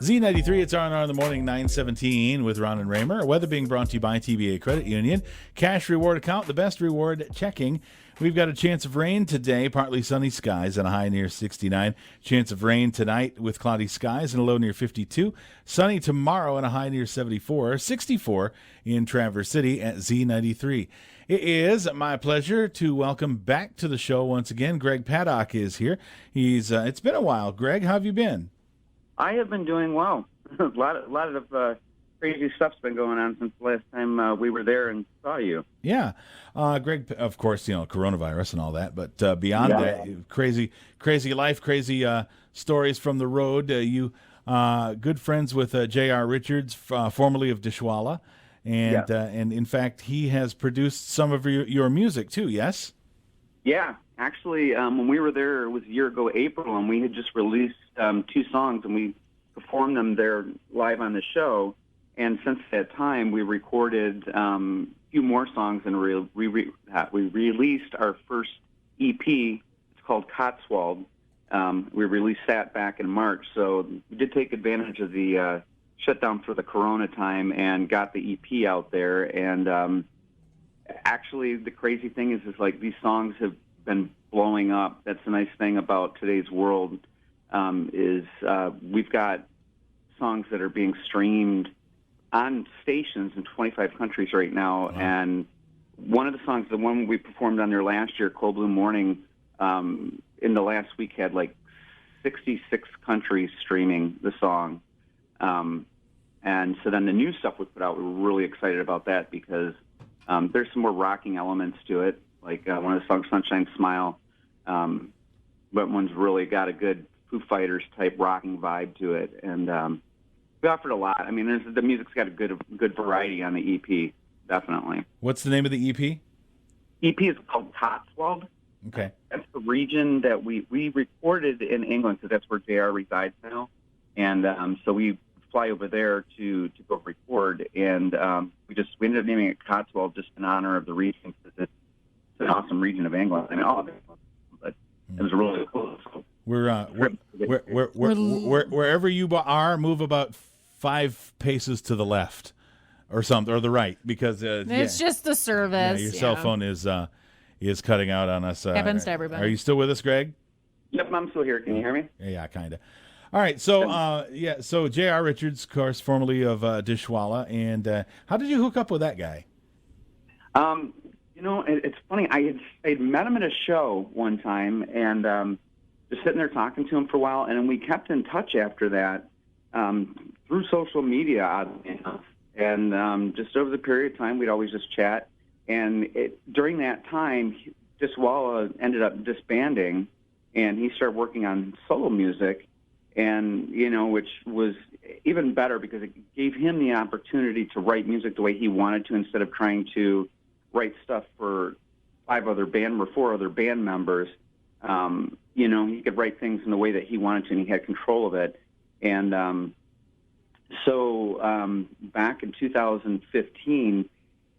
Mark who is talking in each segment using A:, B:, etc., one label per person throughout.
A: Z93, it's R&R in the morning, 9:17 with Ron and Rehmer. Weather being brought to you by TBA Credit Union. Cash reward account, the best reward checking. We've got a chance of rain today, partly sunny skies and a high near 69. Chance of rain tonight with cloudy skies and a low near 52. Sunny tomorrow and a high near 74. 64 in Traverse City at Z93. It is my pleasure to welcome back to the show once again. Greg Paddock is here. It's been a while. Greg, how have you been?
B: I have been doing well. a lot of crazy stuff's been going on since the last time we were there and saw you.
A: Yeah. Greg, of course, coronavirus and all that, but beyond that, crazy life, crazy stories from the road. You good friends with J.R. Richards, formerly of Dishwalla, and in fact, he has produced some of your music too, yes? Yeah.
B: Actually, when we were there, it was a year ago, April, and we had just released 2 songs, and we performed them there live on the show. And since that time, we recorded a few more songs, and we released our first EP. It's called Cotswold. We released that back in March, so we did take advantage of the shutdown for the Corona time and got the EP out there. And actually, the crazy thing is like these songs have been blowing up. That's the nice thing about today's world, is we've got songs that are being streamed on stations in 25 countries right now. Wow. And one of the songs, the one we performed on there last year, Cold Blue Morning, in the last week had like 66 countries streaming the song. And so then the new stuff we put out, we were really excited about that because there's some more rocking elements to it. Like one of the songs, Sunshine Smile, but one's really got a good Foo Fighters type rocking vibe to it, and we offered a lot. I mean, the music's got a good variety on the EP, definitely.
A: What's the name of the EP?
B: EP is called Cotswold.
A: Okay,
B: that's the region that we recorded in England because that's where JR resides now, and so we fly over there to go record, and we ended up naming it Cotswold just in honor of the region because it's an awesome region of England. I mean, all of it, but it was really cool.
A: Wherever you are, move about 5 paces to the left, or something, or the right, because
C: it's just the service.
A: Yeah, your cell phone is cutting out on us.
C: Happens to everybody.
A: Are you still with us, Greg?
B: Yep, I'm still here. Can you hear me?
A: Yeah, kind of. All right, so so J.R. Richards, of course, formerly of Dishwalla, and how did you hook up with that guy?
B: It's funny. I had met him at a show one time, and just sitting there talking to him for a while, and then we kept in touch after that through social media, oddly enough. And just over the period of time, we'd always just chat. And during that time, Dishwalla ended up disbanding, and he started working on solo music, and which was even better because it gave him the opportunity to write music the way he wanted to instead of trying to write stuff for 4 other band members. He could write things in the way that he wanted to, and he had control of it. And so back in 2015,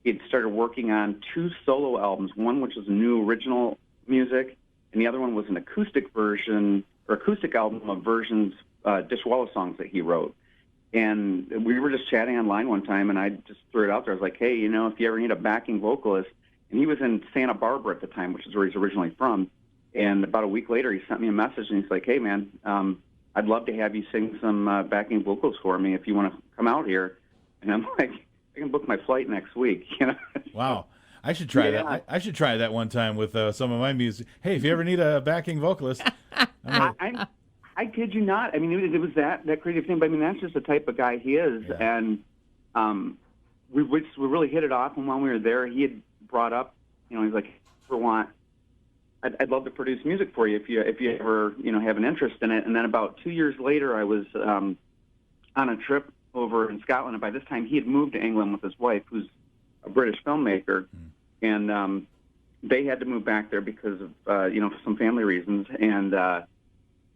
B: he'd started working on 2 solo albums, one which was new original music, and the other one was an acoustic version or acoustic album of versions, Dishwalla songs that he wrote. And we were just chatting online one time, and I just threw it out there. I was like, hey, if you ever need a backing vocalist, and he was in Santa Barbara at the time, which is where he's originally from. And about a week later, he sent me a message, and he's like, hey, man, I'd love to have you sing some backing vocals for me if you want to come out here. And I'm like, I can book my flight next week.
A: Wow. I should try that. I should try that one time with some of my music. Hey, if you ever need a backing vocalist.
B: I kid you not. I mean, it was that creative thing. But I mean, that's just the type of guy he is. Yeah. And we really hit it off. And when we were there, he had brought up, he's like, I'd love to produce music for you if you ever have an interest in it. And then about 2 years later, I was on a trip over in Scotland, and by this time he had moved to England with his wife, who's a British filmmaker, and they had to move back there because of for some family reasons. And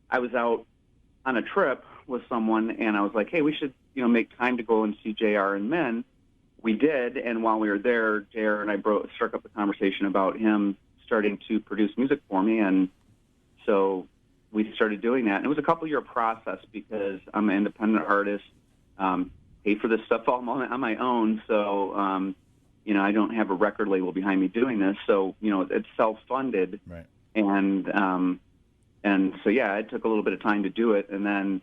B: I was out on a trip with someone, and I was like, hey, we should make time to go and see JR and Men. We did, and while we were there, JR and I struck up a conversation about him starting to produce music for me, and so we started doing that. And it was a couple-year process because I'm an independent artist, pay for this stuff all on my own. So, you know, I don't have a record label behind me doing this. So, you know, it's self-funded.
A: Right.
B: And so, yeah, it took a little bit of time to do it. And then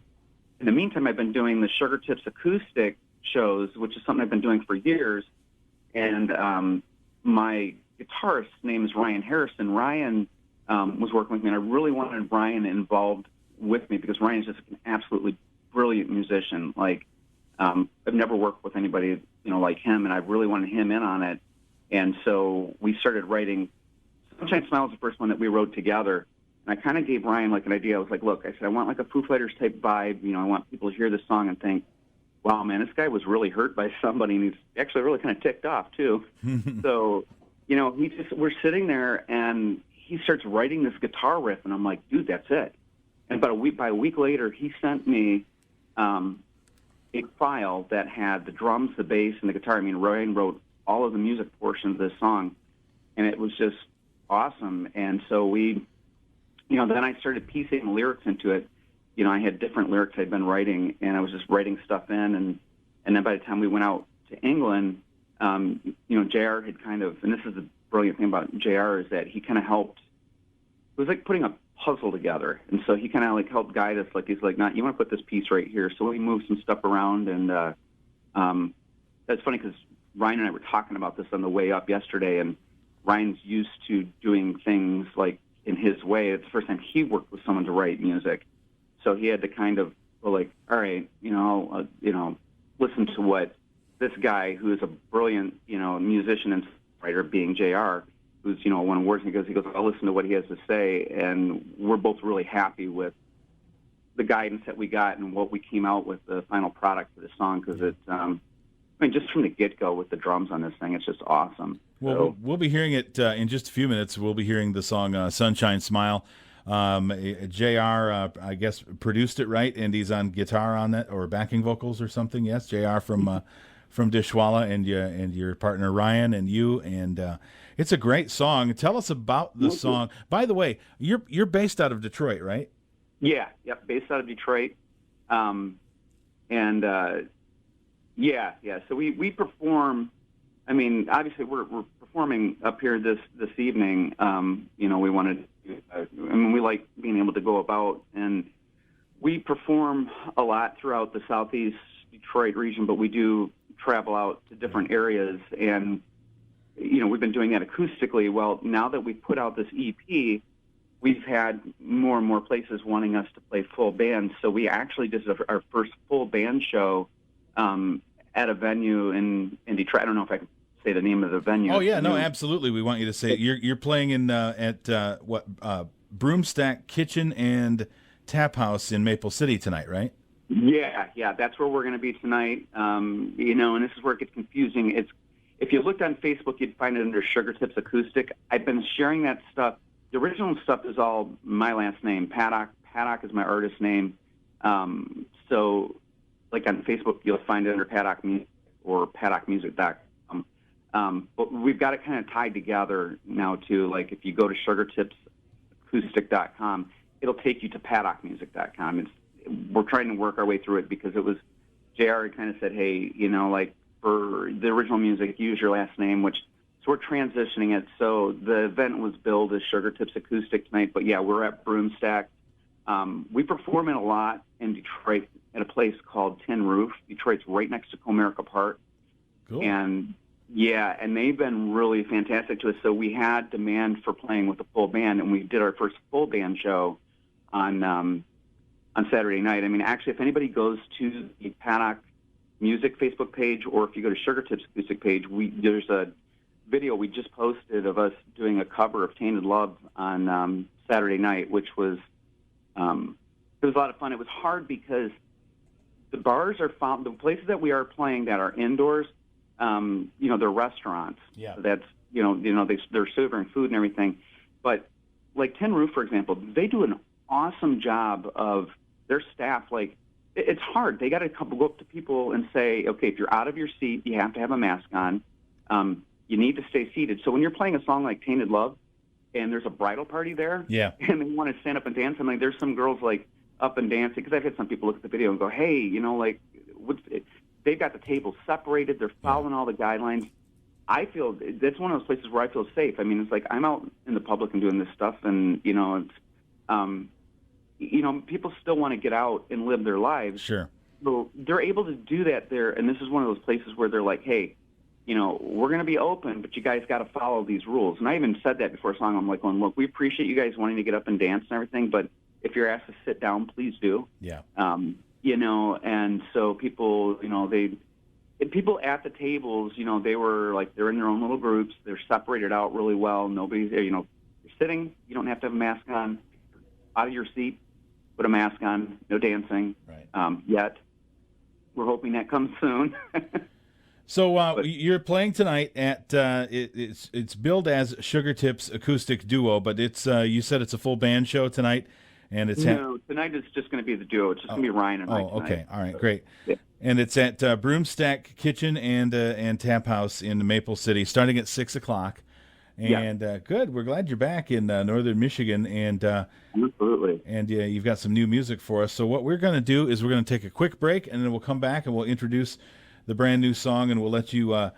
B: in the meantime, I've been doing the Sugartips acoustic shows, which is something I've been doing for years. And my guitarist's name is Ryan Harrison. Ryan was working with me, and I really wanted Ryan involved with me because Ryan's just an absolutely brilliant musician. Like, I've never worked with anybody, you know, like him, and I really wanted him in on it. And so we started writing. Sunshine Smile was the first one that we wrote together. And I kind of gave Ryan, like, an idea. I was like, look, I said, I want, like, a Foo Fighters type vibe. You know, I want people to hear this song and think, wow, man, this guy was really hurt by somebody, and he's actually really kind of ticked off, too. So, you know, we're sitting there, and he starts writing this guitar riff, and I'm like, dude, that's it. And by a week later, he sent me a file that had the drums, the bass, and the guitar. I mean, Ryan wrote all of the music portions of this song, and it was just awesome. And so we, you know, then I started piecing the lyrics into it. You know, I had different lyrics I'd been writing, and I was just writing stuff in. And then by the time we went out to England, you know, JR had kind of, and this is the brilliant thing about JR, is that he kind of helped. It was like putting a puzzle together. And so he kind of like helped guide us. Like, he's like, "No, you want to put this piece right here." So we moved some stuff around. And that's funny because Ryan and I were talking about this on the way up yesterday. And Ryan's used to doing things like in his way. It's the first time he worked with someone to write music. So he had to kind of go like, all right, you know, listen to what this guy who is a brilliant, you know, musician and writer, being JR, who's, you know, won awards, and he goes, I'll listen to what he has to say. And we're both really happy with the guidance that we got and what we came out with, the final product for the song, because it's, I mean, just from the get-go with the drums on this thing, it's just awesome.
A: Well,
B: so,
A: we'll be hearing it in just a few minutes. We'll be hearing the song Sunshine Smile. JR, I guess, produced it, right? And he's on guitar on that, or backing vocals or something. Yes, JR from Dishwalla, and your partner Ryan and you, and it's a great song. Tell us about the song. By the way, you're based out of Detroit, right?
B: Yeah, yep, based out of Detroit, yeah. So we perform. I mean, obviously we're performing up here this evening. You know, we wanted. I mean, we like being able to go about, and we perform a lot throughout the Southeast Detroit region, but we do travel out to different areas, and, you know, we've been doing that acoustically. Well, now that we've put out this EP, we've had more and more places wanting us to play full band, so we actually did our first full band show at a venue in Detroit. I don't know if I can say the name of the venue.
A: Oh yeah, no, absolutely. We want you to say it. You're playing in at Broomstack Kitchen and Tap House in Maple City tonight, right?
B: Yeah, that's where we're going to be tonight. You know, and this is where it gets confusing. It's, if you looked on Facebook, you'd find it under Sugartips Acoustic. I've been sharing that stuff. The original stuff is all my last name, Paddock. Paddock is my artist name. So, like on Facebook, you'll find it under Paddock Music or PaddockMusic.com. But we've got it kind of tied together now, too. Like, if you go to SugartipsAcoustic.com, it'll take you to PaddockMusic.com. We're trying to work our way through it because it was, JR kind of said, hey, you know, like, for the original music, use your last name, so we're transitioning it. So the event was billed as Sugartips Acoustic tonight, but yeah, we're at Broomstack. We perform it a lot in Detroit at a place called Tin Roof. Detroit's right next to Comerica Park.
A: Cool.
B: And yeah, and they've been really fantastic to us. So we had demand for playing with the full band, and we did our first full band show on Saturday night. I mean, actually, if anybody goes to the Paddock Music Facebook page, or if you go to Sugartips Acoustic page, there's a video we just posted of us doing a cover of Tainted Love on Saturday night, which was it was a lot of fun. It was hard because the bars are found, the places that we are playing that are indoors, you know, they're restaurants.
A: Yeah.
B: That's, you know, they're serving food and everything. But like Tin Roof, for example, they do an awesome job of their staff. Like, it's hard. They got to go up to people and say, okay, if you're out of your seat, you have to have a mask on. You need to stay seated. So when you're playing a song like Tainted Love, and there's a bridal party there,
A: Yeah.
B: and they want to stand up and dance. I'm like, there's some girls like up and dancing, because I've had some people look at the video and go, hey, you know, like, they've got the tables separated. They're following all the guidelines. I feel that's one of those places where I feel safe. I mean, it's like I'm out in the public and doing this stuff, and you know, it's people still want to get out and live their lives.
A: Sure.
B: So they're able to do that there, and this is one of those places where they're like, hey, you know, we're going to be open, but you guys got to follow these rules. And I even said that before a song. I'm like, well, look, we appreciate you guys wanting to get up and dance and everything, but if you're asked to sit down, please do.
A: Yeah.
B: You know, and so people, you know, people at the tables, you know, they were like, they're in their own little groups. They're separated out really well. Nobody's there, you know, you're sitting, you don't have to have a mask on. Out of your seat, put a mask on, no dancing.
A: Right.
B: Yet. We're hoping that comes soon.
A: So you're playing tonight at it's billed as Sugartips acoustic duo, but it's you said it's a full band show tonight, and it's
B: no, tonight it's just going to be the duo. It's just going to be Ryan and I tonight.
A: Okay, all right, great.
B: Yeah.
A: And it's at Broomstack Kitchen and Tap House in Maple City, starting at 6:00. And good, we're glad you're back in northern Michigan, and
B: absolutely.
A: And you've got some new music for us. So what we're going to do is we're going to take a quick break, and then we'll come back and we'll introduce the brand new song, and we'll let you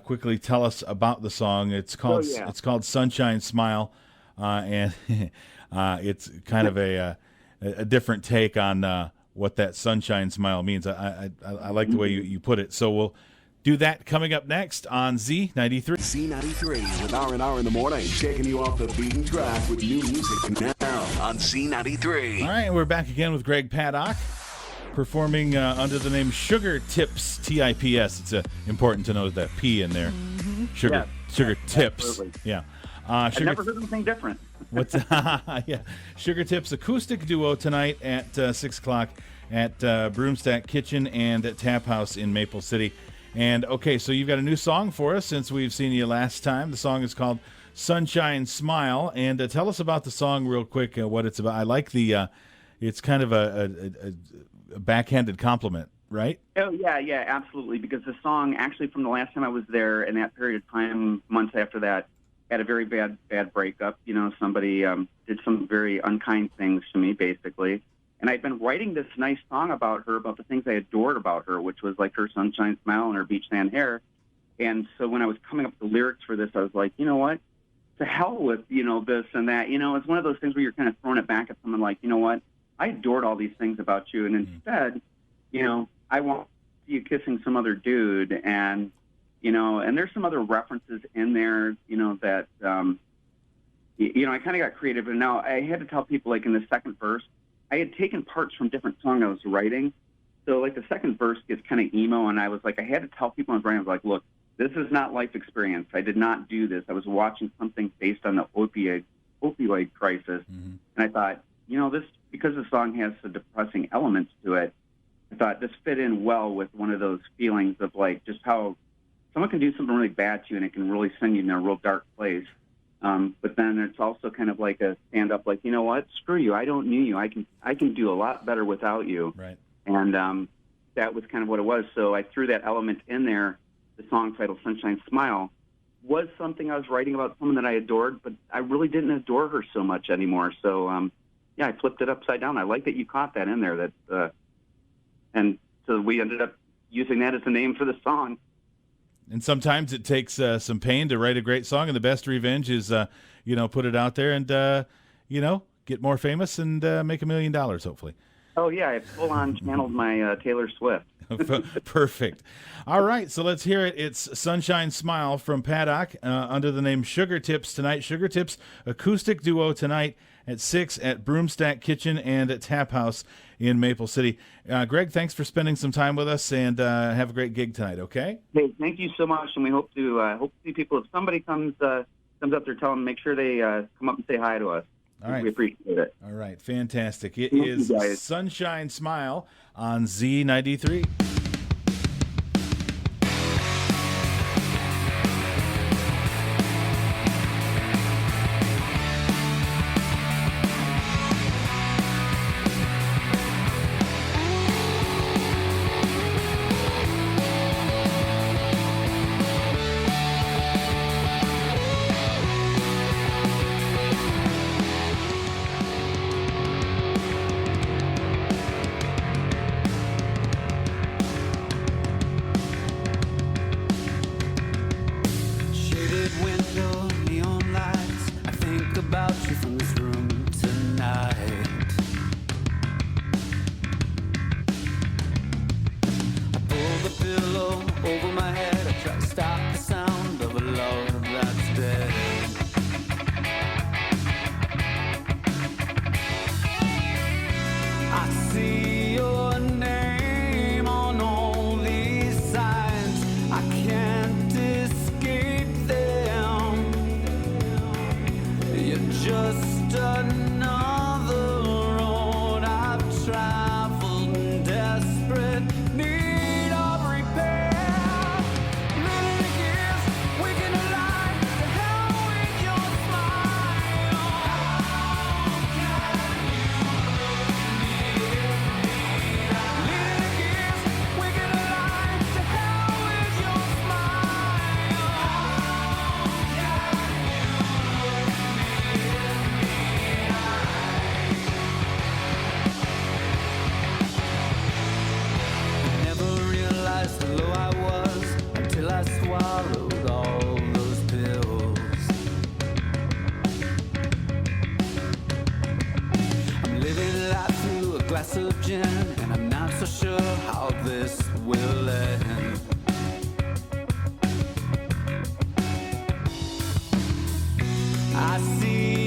A: quickly tell us about the song. It's called Sunshine Smile, and it's kind of a different take on what that sunshine smile means. I like the way you put it. So we'll do that coming up next on Z93.
D: Z93 with R&R in the morning, taking you off the beaten track with new music now on Z93.
A: All right, and we're back again with Greg Paddock, performing under the name Sugartips, T-I-P-S. It's important to know that P in there.
C: Mm-hmm.
A: Sugartips.
B: Absolutely.
A: Yeah.
B: I've never heard anything different.
A: What's Sugartips acoustic duo tonight at 6:00 at Broomstack Kitchen and at Tap House in Maple City. And okay, so you've got a new song for us since we've seen you last time. The song is called Sunshine Smile, and tell us about the song real quick. What it's about. I like the. It's kind of a backhanded compliment, right?
B: Oh yeah, absolutely. Because the song, actually, from the last time I was there, in that period of time, months after that, had a very bad breakup. You know, somebody did some very unkind things to me, basically. And I'd been writing this nice song about her, about the things I adored about her, which was like her sunshine smile and her beach sand hair. And so when I was coming up with the lyrics for this, I was like, you know what? To hell with, you know, this and that. You know, it's one of those things where you're kind of throwing it back at someone like, you know what? I adored all these things about you. And instead, you know, I want you kissing some other dude. And, you know, and there's some other references in there, you know, that, you know, I kind of got creative. And now I had to tell people, like, in the second verse, I had taken parts from different songs I was writing. So, like, the second verse gets kind of emo, and I was like, I had to tell people I was writing, I was like, look, this is not life experience. I did not do this. I was watching something based on the opioid crisis. Mm-hmm. And I thought, you know, this, because the song has the depressing elements to it, I thought this fit in well with one of those feelings of, like, just how someone can do something really bad to you, and it can really send you in a real dark place. But then it's also kind of like a stand-up, like, you know what, screw you, I don't need you. I can do a lot better without you.
A: Right.
B: And that was kind of what it was. So I threw that element in there. The song title, Sunshine Smile, was something I was writing about someone that I adored, but I really didn't adore her so much anymore. So, I flipped it upside down. I like that you caught that in there. And so we ended up using that as the name for the song.
A: And sometimes it takes some pain to write a great song, and the best revenge is, put it out there and, get more famous and make $1 million, hopefully.
B: Oh, yeah, I full-on channeled my Taylor Swift.
A: Perfect. All right, so let's hear it. It's Sunshine Smile from Paddock under the name Sugartips tonight. Sugartips acoustic duo tonight at 6 at Broomstack Kitchen and at Tap House in Maple City. Greg, thanks for spending some time with us, and have a great gig tonight, okay?
B: Hey, thank you so much, and we hope to see people. If somebody comes up there, tell them, make sure they come up and say hi to us.
A: All right.
B: We appreciate it.
A: All right, fantastic. It is Sunshine Smile on Z93.
E: see your name on all these signs. I can't escape them. You're just another road I've traveled in desperate need of repair. Many years waking alive, to hell with your smile. Many years waking alive, to hell with your Never realized how low I was until I swallowed all those pills. I'm living life through a glass of gin, and I'm not so sure how this will end. I see